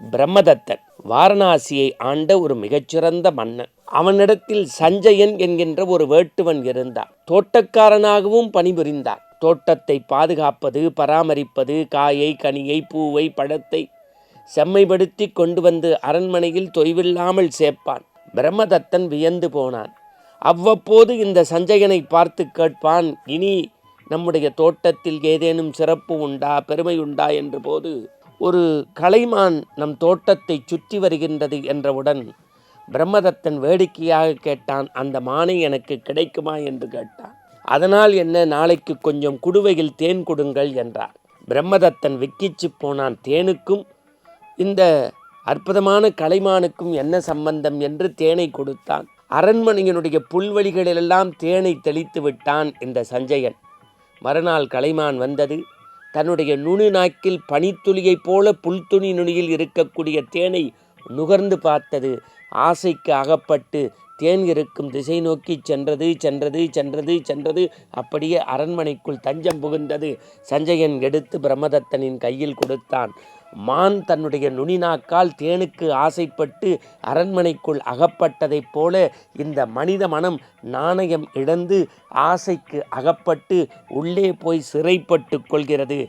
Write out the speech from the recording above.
பிரம்மதத்தன் வாரணாசியை ஆண்ட ஒரு மிகச்சிறந்த மன்னன். அவனிடத்தில் சஞ்சயன் என்கின்ற ஒரு வேட்டுவன் இருந்தான். தோட்டக்காரனாகவும் பணிபுரிந்தான். தோட்டத்தை பாதுகாப்பது, பராமரிப்பது, காயை, கனியை, பூவை, பழத்தை செம்மைப்படுத்தி கொண்டு வந்து அரண்மனையில் தொய்வில்லாமல் சேர்ப்பான். பிரம்மதத்தன் வியந்து போனான். அவ்வப்போது இந்த சஞ்சயனை பார்த்து கேட்பான், இனி நம்முடைய தோட்டத்தில் ஏதேனும் சிறப்பு உண்டா, பெருமை உண்டா என்ற போது, ஒரு கலைமான் நம் தோட்டத்தை சுற்றி வருகின்றது என்றவுடன் பிரம்மதத்தன் வேடிக்கையாக கேட்டான், அந்த மானை எனக்கு கிடைக்குமா என்று கேட்டான். அதனால் என்ன, நாளைக்கு கொஞ்சம் குடுவையில் தேன் கொடுங்கள் என்றார். பிரம்மதத்தன் விக்கிச்சு போனான். தேனுக்கும் இந்த அற்புதமான கலைமானுக்கும் என்ன சம்பந்தம் என்று தேனை கொடுத்தான். அரண்மனையினுடைய புல்வெளிகளிலெல்லாம் தேனை தெளித்து விட்டான் இந்த சஞ்சயன். மறுநாள் கலைமான் வந்தது. தன்னுடைய நுனி நாக்கில் பனித்துளியைப் போல புல்துணி நுனியில் இருக்கக்கூடிய தேனை நுகர்ந்து பார்த்தது. ஆசைக்கு அகப்பட்டு தேன் இருக்கும் திசை நோக்கி சென்றது சென்றது சென்றது சென்றது அப்படியே அரண்மனைக்குள் தஞ்சம் புகுந்தது. சஞ்சயன் எடுத்து பிரம்மதத்தனின் கையில் கொடுத்தான். மான் தன்னுடைய நுனிநாக்கால் தேனுக்கு ஆசைப்பட்டு அரண்மனைக்குள் அகப்பட்டதைப் போல இந்த மனித மனம் நாணயம் இழந்து ஆசைக்கு அகப்பட்டு உள்ளே போய் சிறைப்பட்டு கொள்கிறது.